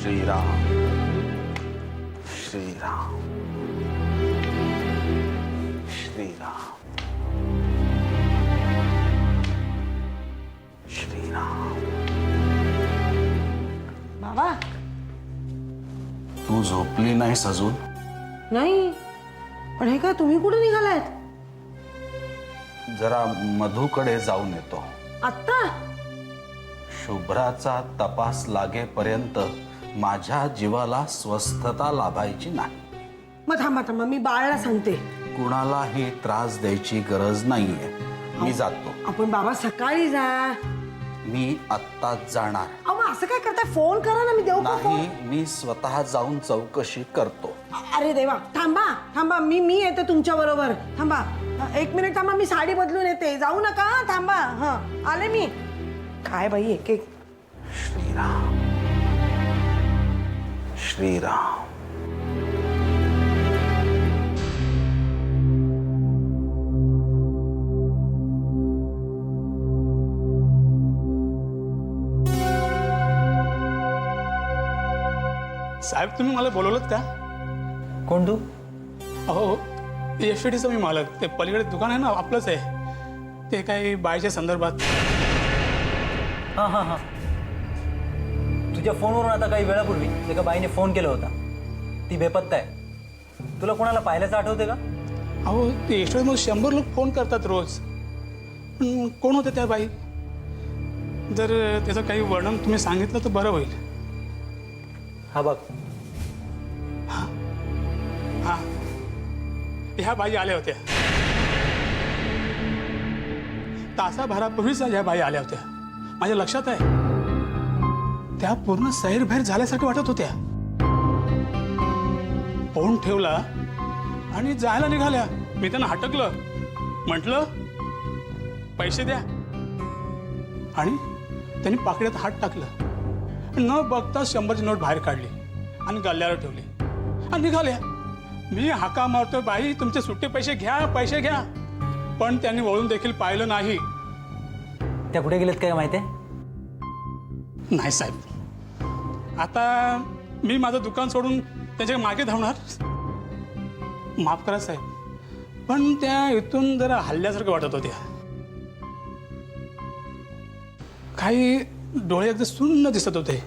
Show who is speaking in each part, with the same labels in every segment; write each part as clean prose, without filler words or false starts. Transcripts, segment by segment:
Speaker 1: श्रीराम श्रीराम श्रीराम श्रीराम।
Speaker 2: बाबा
Speaker 1: तू झोपली नाहीस अजून?
Speaker 2: नाही, पण हे काय तुम्ही कुठे निघालायत
Speaker 1: जरा मधूकडे जाऊन येतो।
Speaker 2: आत्ता?
Speaker 1: शुभ्राचा तपास लागेपर्यंत माझ्या जीवाला स्वस्थता लाभायची नाही।
Speaker 2: मग थांबा थांबा, मी बाळाला सांगते।
Speaker 1: कुणालाही त्रास द्यायची गरज नाहीये, मी जातो।
Speaker 2: आपण बाबा सकाळी जा।
Speaker 1: मी आत्ताच जाणार
Speaker 2: अहो मग असं काय करताय, फोन करा ना, मी देऊ का फोन?
Speaker 1: नाही। मी स्वतः जाऊन चौकशी करतो।
Speaker 2: अरे देवा, थांबा थांबा, मी येते तुमच्या बरोबर। थांबा 1 मिनिट थांबा, मी साडी बदलून येते। जाऊ नका, थांबा। हं, आले मी। काय बाई एक एक।
Speaker 1: श्रीराम श्रीराम।
Speaker 3: साहेब तुम्ही मला बोलवलत का?
Speaker 4: कोण तू?
Speaker 3: अहो एफडीचं मी मालक, ते पलीकडे दुकान आहे ना आपलंच आहे, ते काही बायच्या संदर्भात।
Speaker 4: हां हां हां, तुझ्या फोनवरून आता काही वेळापूर्वी एका बाईने फोन केला होता, ती बेपत्ता आहे। तुला कोणाला पाहिल्याचं आठवते का?
Speaker 3: अहो ते एफडीमध्ये 100 लोक फोन करतात रोज, पण कोण होते त्या बाई? जर त्याचं काही वर्णन तुम्ही सांगितलं तर बरं होईल।
Speaker 4: हा बघ,
Speaker 3: हां ह्या बाई आल्या होत्या, तासाभरापूर्वीच ह्या बाई आल्या होत्या, माझ्या लक्षात आहे। त्या पूर्ण सैरभैर झाल्यासारखं वाटत होत्या। फोन ठेवला आणि जायला निघाल्या। मी त्यांना हटकलं, म्हटलं पैसे द्या, आणि त्यांनी पाकिटात हात टाकलं, न बघता 100ची नोट बाहेर काढली आणि गल्ल्यावर ठेवली आणि निघाल्या। मी हाका मारतोय, बाई तुमचे सुट्टे पैसे घ्या, पैसे घ्या, पण त्यांनी वळून देखील पाहिलं नाही।
Speaker 4: त्या कुठे गेलेत काय माहिती आहे?
Speaker 3: नाही साहेब, आता मी माझं दुकान सोडून त्याच्या मागे धावणार? माफ करा साहेब, पण त्या इथून जरा हल्ल्यासारखं वाटत होत्या। काही डोळे अगदी सुन्न दिसत होते,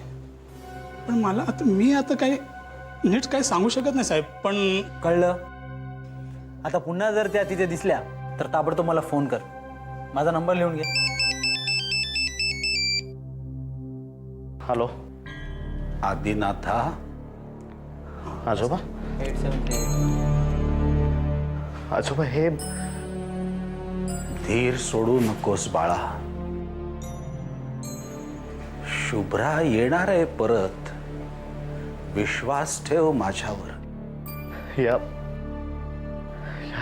Speaker 3: पण मला मी आता काही नीट काही सांगू शकत नाही साहेब। पण
Speaker 4: कळलं? आता पुन्हा जर त्या तिथे दिसल्या तर ताबडतोब मला फोन कर, माझा नंबर लिहून घे।
Speaker 5: हॅलो
Speaker 1: आदिनाथा,
Speaker 5: आजोबा।
Speaker 4: 8738।
Speaker 5: आजोबा हे
Speaker 1: धीर सोडू नकोस बाळा। शुभ्रा येणार आहे परत, विश्वास ठेव माझ्यावर।
Speaker 5: या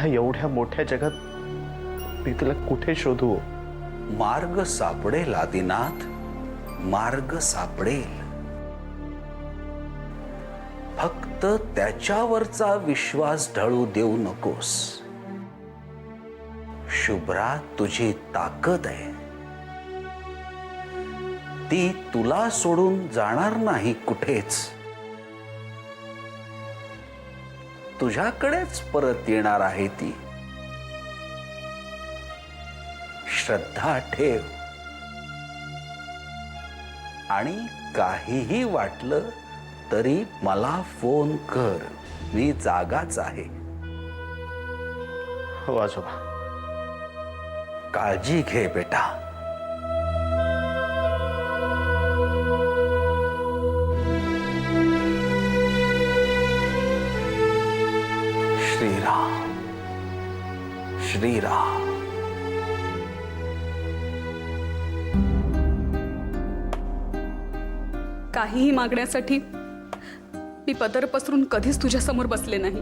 Speaker 5: एवढ्या मोठ्या जगात मी तिला कुठे शोधू?
Speaker 1: मार्ग सापडेल आदिनाथ, मार्ग सापडेल। फक्त त्याच्यावरचा विश्वास ढळू देऊ नकोस। शुभ्रा तुझी ताकद आहे, ती तुला सोडून जाणार नाही कुठेच, तुझ्याकडेच परत येणार आहे ती। श्रद्धा ठेव, आणि काहीही वाटलं तरी मला फोन कर, मी जागाच आहे।
Speaker 5: हो आजोबा।
Speaker 1: काळजी घे बेटा। श्रीराम श्रीराम।
Speaker 6: काहीही मागण्यासाठी मी पदर पसरून कधीच तुझ्या समोर बसले नाही।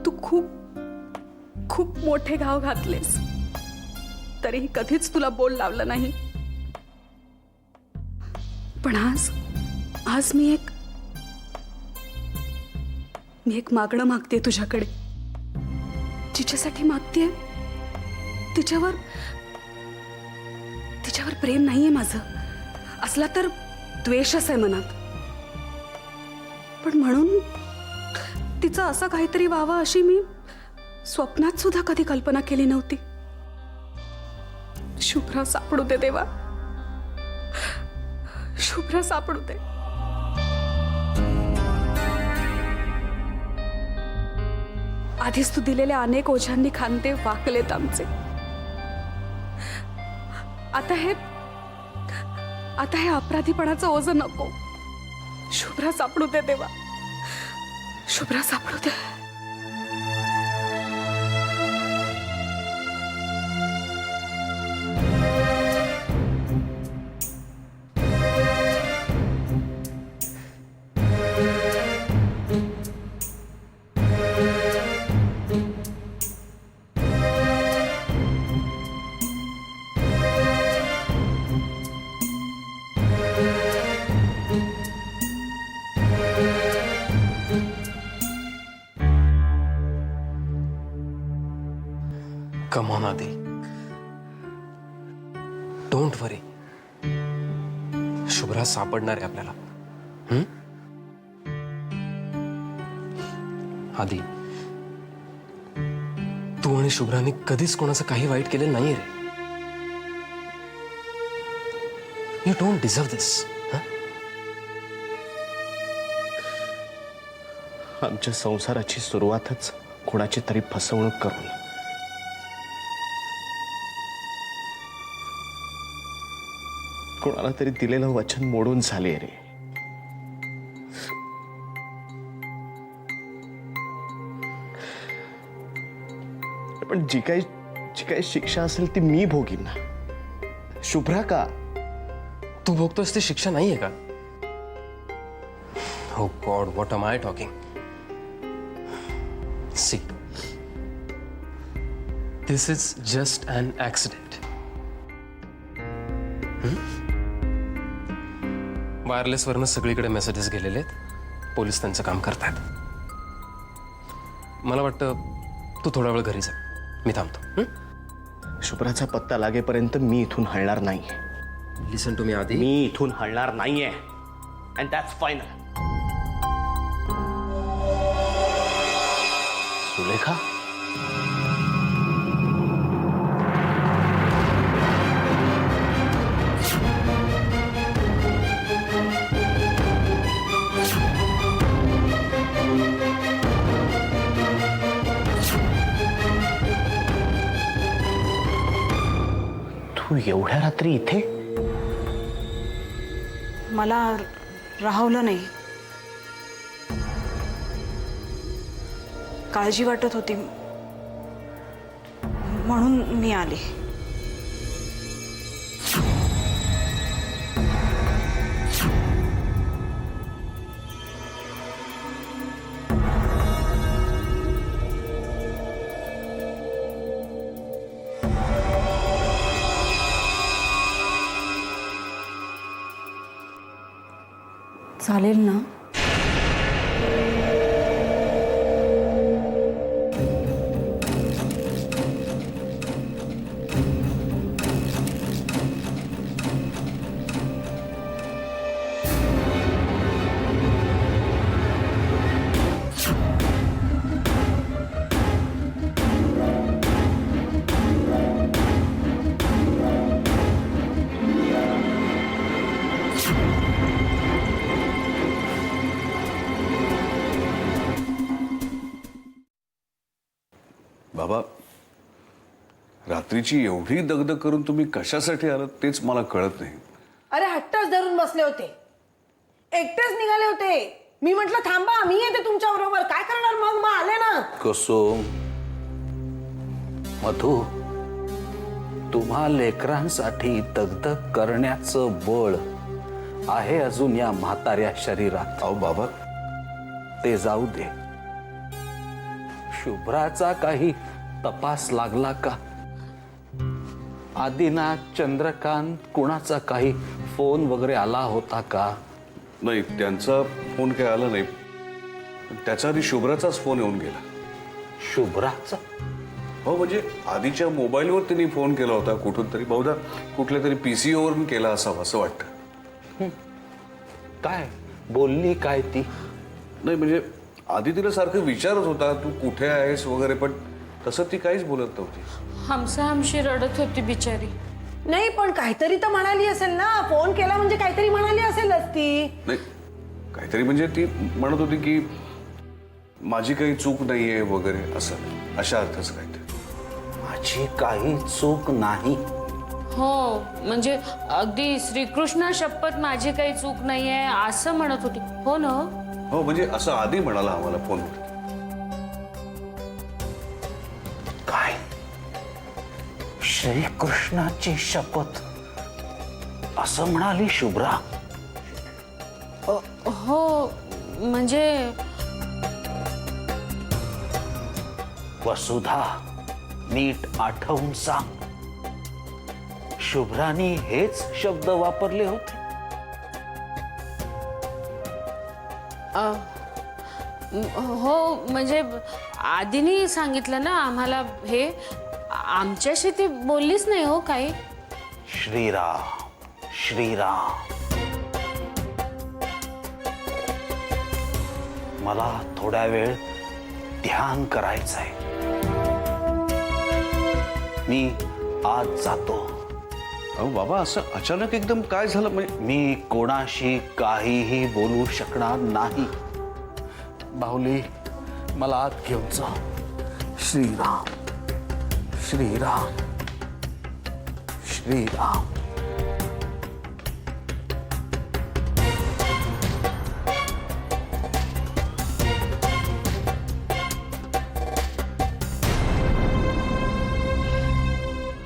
Speaker 6: तू खूप खूप मोठे घाव घातलेस, तरीही कधीच तुला बोल लावलं नाही। पण आज मी एक मागणं मागते तुझ्याकडे, जिच्यासाठी मागते तिच्यावर प्रेम नाहीये माझं। असला तर द्वेषच आहे मनात. पण म्हणून तिचं असं काहीतरी व्हावं अशी मी स्वप्नात सुद्धा कधी कल्पना केली नव्हती. शुभ्रा सापडू दे देवा, शुभ्रा सापडू दे. आधीच तू दिलेल्या अनेक ओझ्यांनी खांदे वाकलेत आमचे. आता हे अपराधीपणाचं ओझं नको. शुभ्रा सापडू दे देवा, शुभ्रा सापडू दे.
Speaker 7: Come on, Adi. Don't worry. Shubhra सापडणार आहे आपल्याला. आदी, तू आणि शुभ्राने कधीच कोणाचं काही वाईट केलेलं नाहीये रे. यू डोंट डिझर्व दिस.
Speaker 5: आमच्या संसाराची सुरुवातच कोणाची तरी फसवणूक करून. कोणाला तरी दिलेलं वचन मोडून झाले रे. पण जी काही शिक्षा असेल ती मी भोगीन ना. शुभ्रा का?
Speaker 7: तू भोगतोस ती शिक्षा नाहीये का? Oh God, what am I talking? See, this is just an accident. Wireless वरनं सगळीकडे मेसेजेस गेलेले आहेत. पोलीस त्यांचं काम करतात. मला वाटतं तू थोडा वेळ घरी जा, मी थांबतो.
Speaker 5: शुभ्राचा पत्ता लागेपर्यंत मी इथून हलणार नाही.
Speaker 7: लिसन टू मी आधी.
Speaker 5: मी इथून हलणार नाहीये. And that's final. सुलेखा, तू एवढ्या रात्री इथे?
Speaker 2: मला राहवलं नाही. काळजी वाटत होती म्हणून मी आले. चालेल ना?
Speaker 8: बाबा, रात्रीची एवढी दगदग करून तुम्ही कशासाठी आलात तेच मला कळत नाही.
Speaker 2: अरे हट्टच धरून बसले होते, एकटेच निघाले होते. मी म्हटलं थांबा, मी येते तुमच्या बरोबर. काय करणार मग आले ना.
Speaker 1: कुसुम, मधू, तुम्हा लेकरांसाठी दगदग करण्याचं बळ आहे अजून या म्हाताऱ्या शरीरात.
Speaker 8: अहो बाबा,
Speaker 1: ते जाऊ दे. शुभ्राचा काही तपास लागला का? आदिनाथ, चंद्रकांत, कुणाचा काही फोन वगैरे आला होता का?
Speaker 8: नाही, त्यांचा फोन काही आला नाही. त्याच्या आधी शुभ्राचाच फोन येऊन गेला.
Speaker 1: शुभ्राचा?
Speaker 8: हो, म्हणजे आधीच्या मोबाईलवर त्यांनी फोन केला होता कुठून तरी, बहुधा कुठल्या तरी PCO वरून केला असावा असं वाटतं.
Speaker 1: काय बोलली काय ती?
Speaker 8: नाही म्हणजे आधी तिला सारखं विचारत होता तू कुठे आहेस वगैरे, पण तसं ती काहीच बोलत नव्हती.
Speaker 9: हमसाहमशी रडत होती बिचारी.
Speaker 2: नाही पण काहीतरी तर म्हणाली असेल ना, फोन केला म्हणजे काहीतरी म्हणाली असेलच ती.
Speaker 8: नाही काहीतरी म्हणजे ती म्हणत होती की माझी काही चूक नाहीये वगैरे, असं अशा अर्थाचं काहीतरी.
Speaker 1: माझी काही चूक नाही.
Speaker 9: हो म्हणजे अगदी श्रीकृष्ण शपथ माझी काही चूक नाहीये असं म्हणत होती. हो ना?
Speaker 8: हो म्हणजे असं आधी म्हणाला आम्हाला फोनवर.
Speaker 1: काय श्रीकृष्णाची शपथ असं म्हणाली शुभ्रा?
Speaker 9: हो म्हणजे
Speaker 1: वसुधा नीट आठवून सांग, शुभ्रानी हेच शब्द वापरले होते?
Speaker 9: हो म्हणजे आधीनी सांगितलं ना आम्हाला हे. आमच्याशी ती बोललीच नाही हो काही.
Speaker 1: श्रीराम श्रीराम. मला थोड्या वेळ ध्यान करायचंय. मी आज जातो.
Speaker 8: अहो बाबा असं अचानक एकदम काय झालं म्हणजे?
Speaker 1: मी कोणाशी काहीही बोलू शकणार नाही. बाहुली मला आत घेऊन जा. श्रीराम श्रीराम श्रीराम.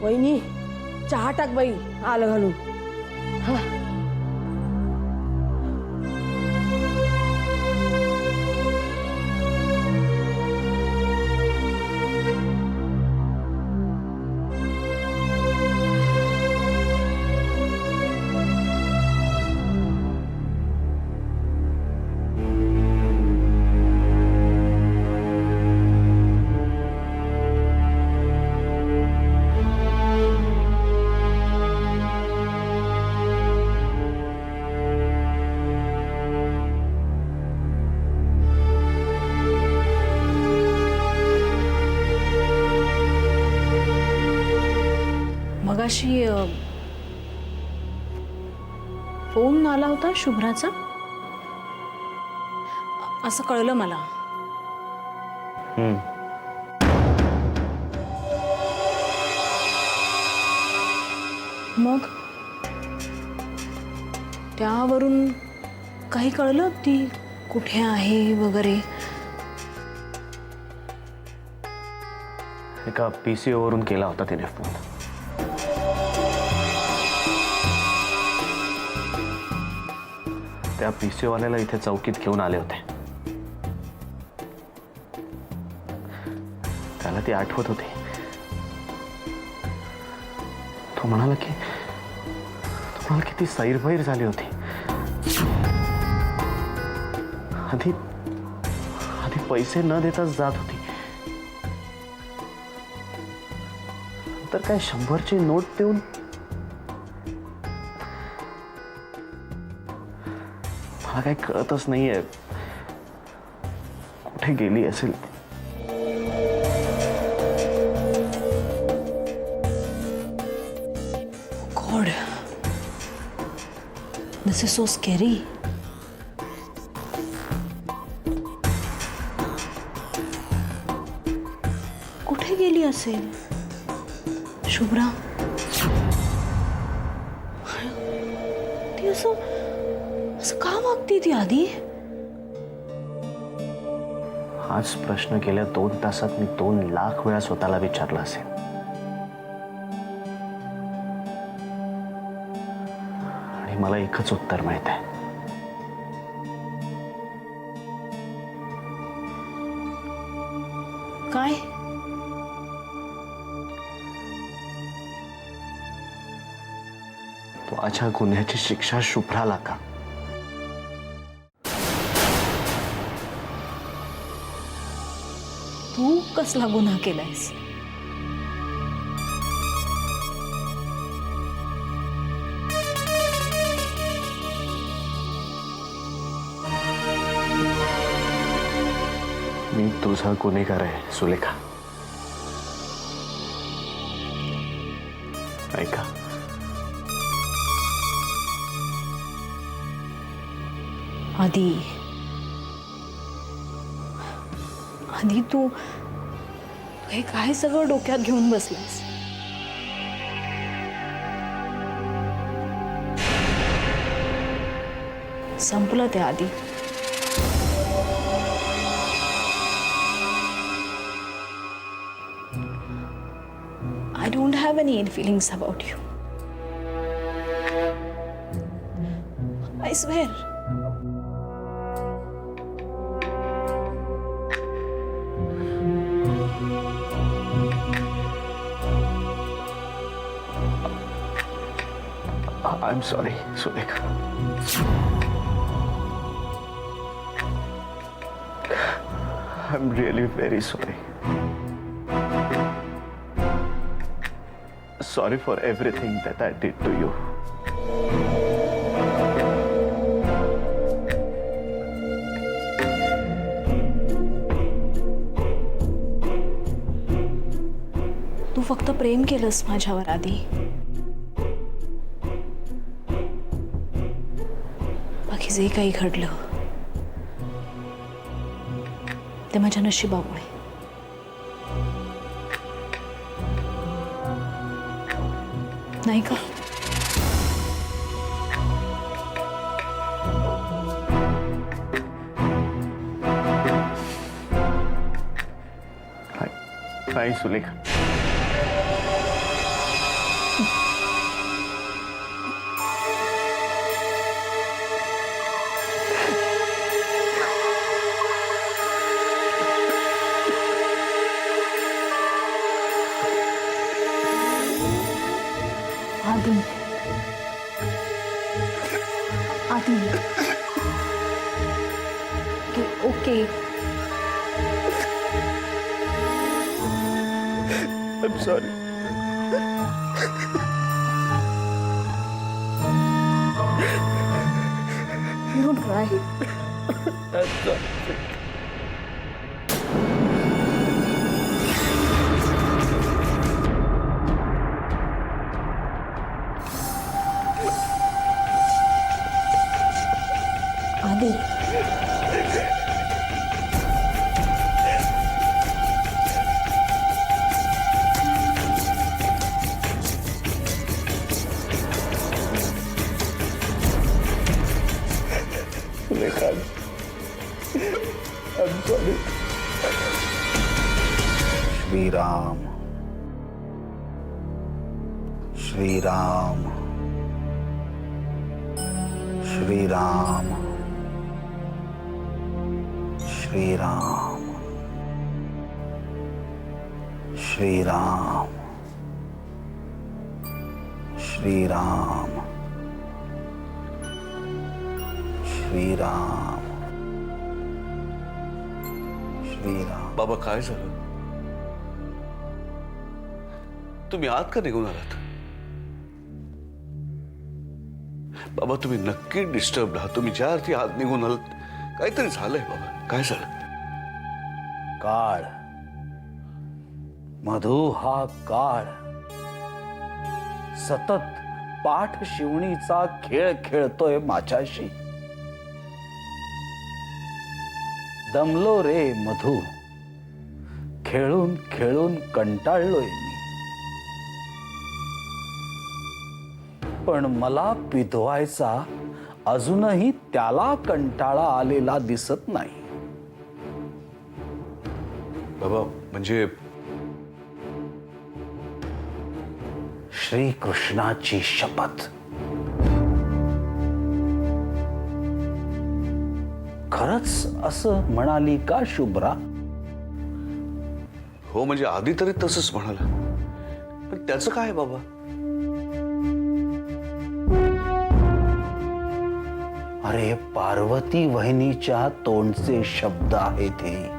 Speaker 2: वहिनी चहा टाक बाई, आलं घालून. हा.
Speaker 10: मगाशी फोन आला होता शुभ्राचा असं कळलं मला. मग त्यावरून काही कळलं ती कुठे आहे वगैरे?
Speaker 5: एका PCO वरून केला होता तिने फोन. त्या PCO वाल्याला इथे चौकीत घेऊन आले होते. त्याला ती आठवत होती. तो म्हणाला की ती सैरभैर झाली होती. आधी पैसे न देताच जात होती. तर काय 100ची नोट देऊन मला काही कळतच नाहीये कुठे गेली असेल.
Speaker 10: God, this is so scary. कुठे गेली असेल शुभ्रा? ती असं का वागते ती आधी?
Speaker 5: हाच प्रश्न गेल्या 2 तासात मी 2 लाख वेळा स्वतःला विचारला असेल. आणि मला एकच उत्तर माहित आहे.
Speaker 10: काय?
Speaker 5: तो माझ्या गुन्ह्याची शिक्षा शुभ्राला का?
Speaker 10: तू कसला गुन्हा केलायस?
Speaker 5: मी तुझा गुन्हेगार आहे सुलेखा. ऐका,
Speaker 10: आधी तू हे काय सगळं डोक्यात घेऊन बसलास? संपलं ते आधी. I don't have any ill feelings about you. I swear.
Speaker 5: I'm sorry, Sulekha. I'm really very sorry. Sorry for everything that I did to you.
Speaker 10: तू फक्त प्रेम केलंस माझ्यावर आधी. बाकी जे काही घडलं ते माझ्या नशिबामुळे. नाही का?
Speaker 5: नाही सुलेखा.
Speaker 10: आधी okay.
Speaker 5: I'm sorry.
Speaker 10: Don't cry.
Speaker 5: I'm sorry.
Speaker 10: आधी
Speaker 5: Sulekha, I'm sorry.
Speaker 1: Shriram Shriram Shriram Shriram Shriram Shriram Shriram Shriram.
Speaker 8: बाबा काय झालं? तुम्ही आत का निघून आलात? बाबा तुम्ही नक्की डिस्टर्ब आहात. तुम्ही ज्या अर्थी आत निघून आलात काहीतरी झालंय बाबा. काय झालं?
Speaker 1: काळ मधु, हा काळ सतत पाठ शिवणीचा खेळ खेळतोय माझ्याशी. दमलो रे मधु, खेळून खेळून कंटाळलोय मी. पण मला पिदवायचा अजूनही त्याला कंटाळा आलेला दिसत नाही.
Speaker 8: बाबा म्हणजे
Speaker 1: श्रीकृष्णाची शपथ, खरंच असं म्हणाली का शुभ्रा?
Speaker 8: हो म्हणजे आधी तरी तसंच म्हणाला, पण त्याचं काय बाबा?
Speaker 1: अरे पार्वती वहिनीच्या तोंडचे शब्द आहेत हे.